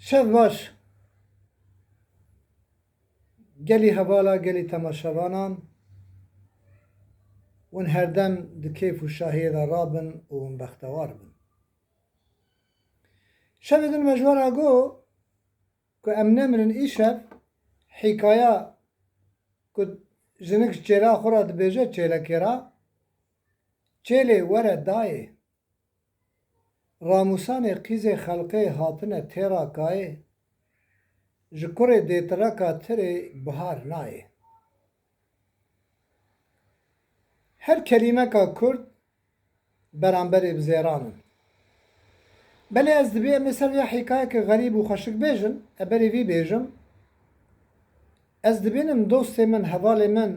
شەv baş gelî hevala gelî temaşevanan hûn herdem di kêf û şahiyê de rabin û hûn bextewar bin. Şevê din me ji we re got ku em nemirin îşev hîkaya ku jinik ji çêleka xwe re dibêje çêlekê re çêlê were dayê ramûsanê qîzê xelqê hatine têra kayê ji kurê dêtireka tirê bihar nayê. Her kelîmeka Kurd beramberê bi zêran in. Belê ez dibê em ê ser vê hîkayekê xerîb û xweşik bêjin, eberê vî bêjim. Ez dibînim dostê min, hevalê min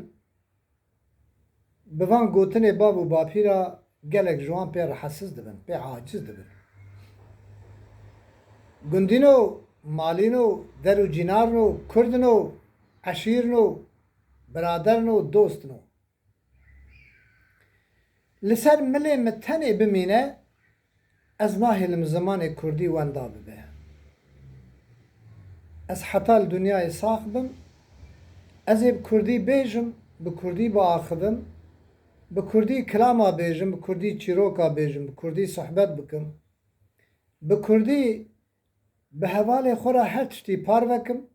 bi van gotinê bav û bapîra gelek ji wan pê rihesiz dibin, pê aciz dibin. Gundîn û malîn û der û cînarin û Kurdin û eşîrin û biraderin û dostin û li ser milê me tenê bimîne ez nahêlim zimanê Kurdî wenda bibe. Ez heta li dunyayê sax bim, ez ê bi Kurdî bêjim, bi Kurdî biaxivim, bi Kurdî kilama bêjim, bi Kurdî çîroka bêjim, bi Kurdî sohbet bikim, bi Kurdî bi hevalê xwe re her tiştî parvekim,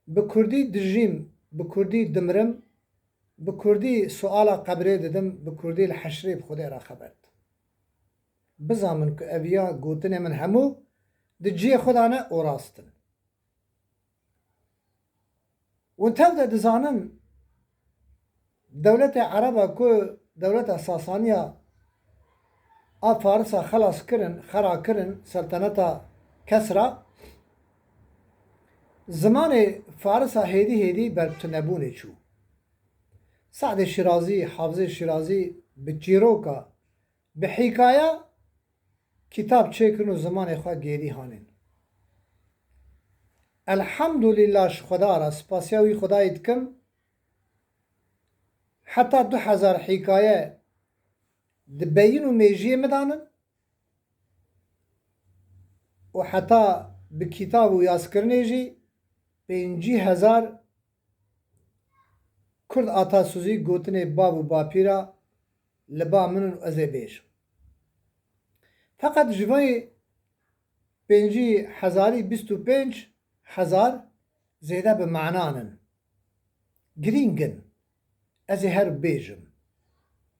bi Kurdî dijîm, bi Kurdî dimirim, bi Kurdî suala qebrê didim, bi Kurdî li heşrê bi Xwedê re xeber didim. Bizamin ku eviya gotinê min hemû di ciyê xwe de ne û rast in. Hûn tev de dizanin dewletê Ereba ku dewleta Sasaniya a Farisa xelas kirin, xera kirin selteneta Kesra, zimanê Farisa hêdî hêdî berbitunebûnê çû. Sadê Şîrazî, Hafizê Şîrazî bi çîroka, bi hîkaya kitap çêkirin û zimanê xwe gêrî hanîn. Elhamdülillah ji Xweda re spasiya wî Xwedayê dikim, heta 2000 hîkaye di beyîn û mêjiyê me danin û heta bi kîtab û yazkirinê jî 5000 Kurd atasûzî gotinê bav û bapîra li ba min û ez ê bêjim. Feqet ji vê 25,000 zêde bi meعnan in. Girîng in. Ez ê her bêjim.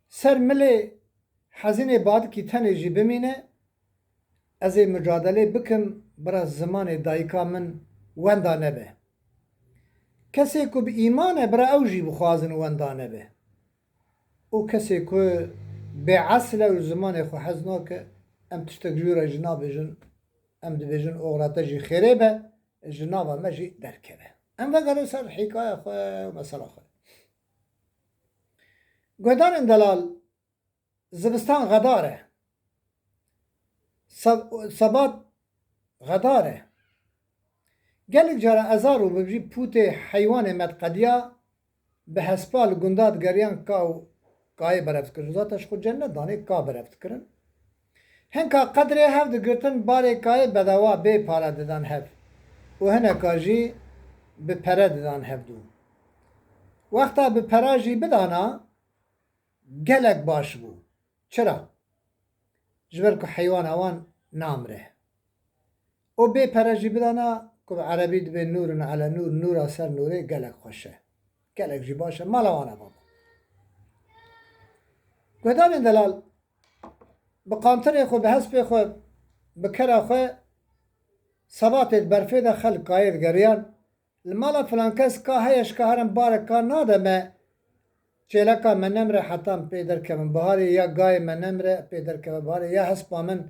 Ser milê hezînê badikî tenê jî bimîne, ez ê mücadelê bikim bira zimanê dayîka min wenda nebe. Kesê ku bi îman e bira ew jî bixwazin wenda nebe. û kesê ku bêesl e û zimanê xwe hez nake, em tiştek ji wî re jî nabêjin, em dibêjin oxirate jî xêrê be, ji nava me jî derkeve. Em vegerin ser hîkaya xwe û mesela xwe. Guhdarên delal, zibistan xedar e. Sebat xedar e. Gelek cara ezar û bibjî pûtê heywanê medqediya bi hespa li gunda digeriyan ka û kayê berev dikirin. Zaten ji xwe cennet danê ka berev dikirin. Hinka qedrê hev digirtin barê kayê bedewa bê pare didan hev. û hineka jî bi pere didan hevdû. Wexta bi pera jî bidana gelek baş bû. Çira? Ji ber ku heywana wan namire. û bê pere jî bidana ku bi erebî dibe nûrun ele nûr, nûra ser nûrê gelek xweş e. Gelek jî baş e, mala wan e baba. Guhdarên delal bi qantirê xwe, bi hespê xwe, bi kera xwe sebatê di berfê de xelk kayê digeriyan. Li mala filan kes ka heye ji ka herin barek ka nade me çêleka me nemire heta em pê derkevin biharê, ya gayê me nemire pê derkeve biharê, ya hespa min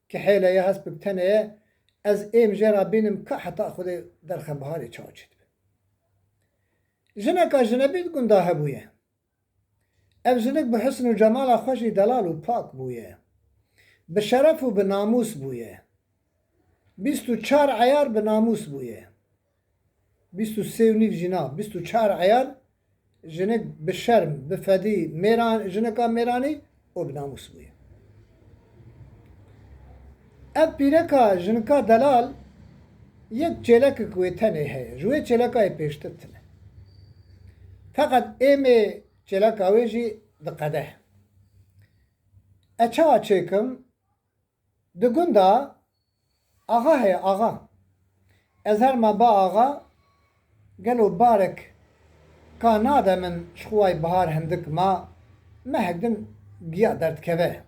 kihêle ya hespik tenê ye, ez êm jê re bînim ka heta Xwedê derxe biharê çawa çê dibe. Jineka jinebî di gunda hebûye. Ev jinik bi hisn û cemala xwe jî delal û pak bûye. Bi şeref û bi namûs bûye. 24 eyar bi namûs bûye. 23 jîna, 24 eyar jinik bi şerm, bi fedî, jineka mêranî û bi namûs bûye. Ev pîreka jinika delal یک چلک کوی تنه هی جوی چلکای پیشتر تنه فقط ایمه چلک آویجی دقده اچا چکم دگوندا آغا هی آغا از هر ما با آغا گلو بارک کانادا من شخوای بهار هندک ما مهدن گیا درد کبه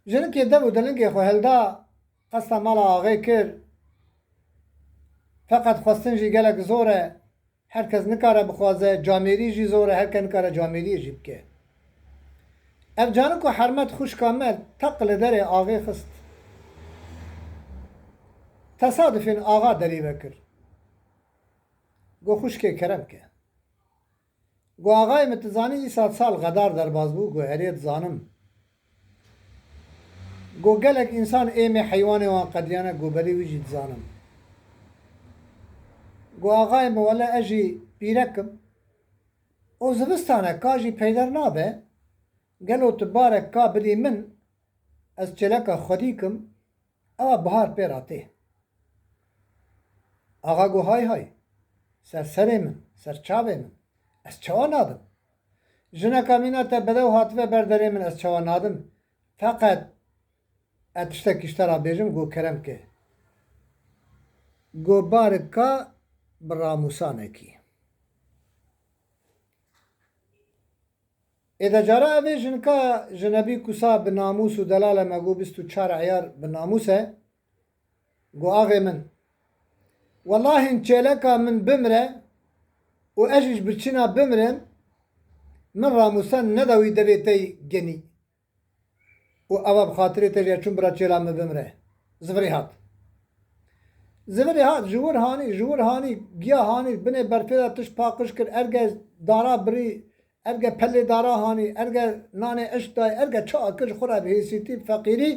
جنکی دو دلنگی خو هلدا قصد مالا آغای کر فقط خواستن جی گلک زوره herkes nikare bixwaze camerî jî zor e herkes nikare camerî jî bike ev canî ku hermet xuşka me teq li derê avê xist tesadüfên axa derî vekir got xuşkê kerem ke got axayê min tu zanî îsa sal xedar derbas bû got herê dizanim got gelek însan êmê heywanê wan qediyane got berî wî jî dizanim got axayê min wele ez jî pîrekim o zivistane ka jî peyder nabe gelo tu barek ka bidî min ez çeleka xwedî kim ewa bihar pê ratê axa got hay hay ser serê min ser çavê min ez çawa nadim jineka mîna te bedew hatibe ber derê min ez çawa nadim feqet ez tiştekî ji te re bêjim got kerem ke got barek ka bi ramûsanekî êde cara evê jinka jinebî kusa bi namûs û delale me got bîst û çar eyar bi namûs e got axê min wellahî çêleka min bimire û ez jî ji birçîna bimirim min ramûsan neda wî devê te genî û ewa bi xatirê te jî çûm bira çêla min bimire zivirê hat zivirê hat ji wir hanî giya hanî binê berfê de tişt paqij kir erge dara birî erge pelê dara hanî erge nanê eşk dayê erge çawa kir ji xwe re bi hêsîyetî feqîrî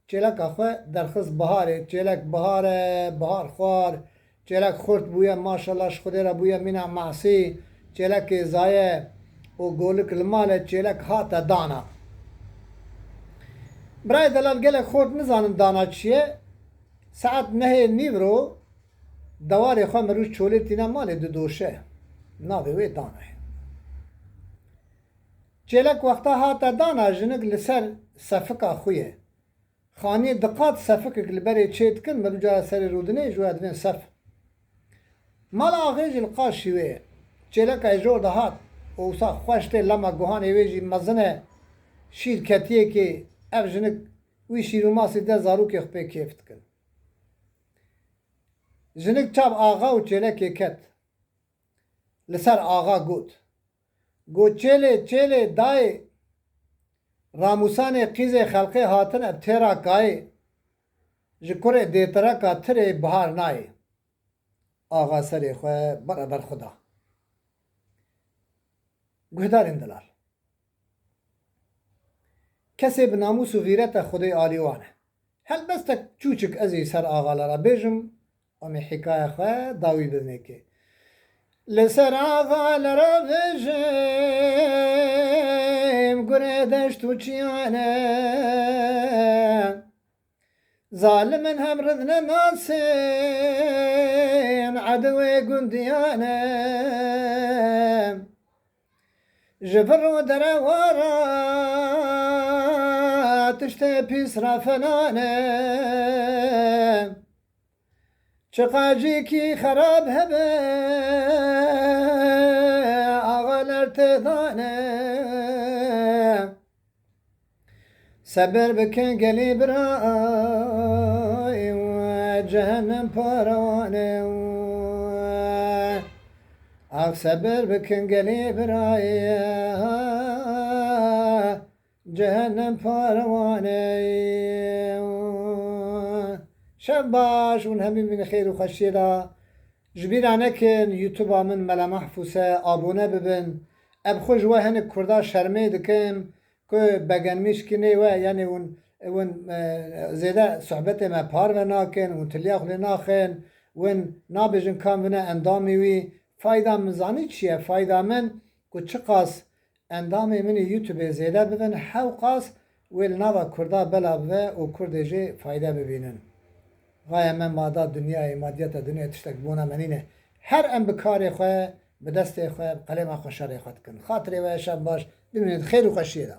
çêleka xwe derxiz biharê çêlek bihar e bihar xwar çêlek xurt bûye maşallah ji xwedê re bûye mîna masî çêlekê zaye û golik li malê çêlek hate dana birayê delal gelek xort nizanim dana çi ye saet nehê nîvro dewarê xwe mirûj çolê tîne malê didoşe navê wê dana ye çêlek wexta hate dana jinik li ser sefika xwe ye xanî diqat sefikek li berê çê dikin mirû cara serê rûdinê ji we divên sef mala axê jî li qaşî wê ye çêleka jor de hat û wisa xweş tê lema guhanê wê jî mezin e şîrketiyekê ev jinik wî şîr û masî de zarokê xwe pê kêf dikin jinik çav axa û çêlekê ket li ser axa got çêlê çêlê dayê ramûsanê qîzê xelqê hatin ev têra kayê ji kurê dêtireka tirê bihar nayê axa serê xwe bereber xwe da guhdarên dilal kesê bi namûs û vîreta xwedê alî wan e helbestek çûçik ez ê ser axalara bêjim em ê hikaya xwe dawî binêkê li ser axalara bêjim gurê deşt û çiyane zalimin hem ridne nasên edewê gundiyane ji vir û derewara tiştê pîs rafenane çiqacîkî xerab hebe axaler têdane seber bikin gelî birayê cehennem parawane ax seber bikin gelî birayê cehennem parawane şev baş û hemî min xêr û xweşiyê da ji bîra nekin YouTube'a min Mele Mahfûz e abone bibin ev xwe ji we hinek Kurda şermê dikim ku begenmişkinê we yanê hûn zêde sohbetê me parve nakin hûn tiliya xwe lê naxin hûn nabêjin ka min e endamê wî fayda min zanî çi ye fayda min ku çi qas endamê min ê YouTubeê zêde bibin hew qas ویل ناوا کردا بلا ve o Kurdê jê fayda bibînin. Gaye me mada dünyayê madiyeta dünyayê tiştek bûna menîne. Her em bi karê xwe, bi destê xwe, bi qelêma xwe şerê xwe dikin. Xatirê we şem baş, bimînin xêr û xweşiyê da.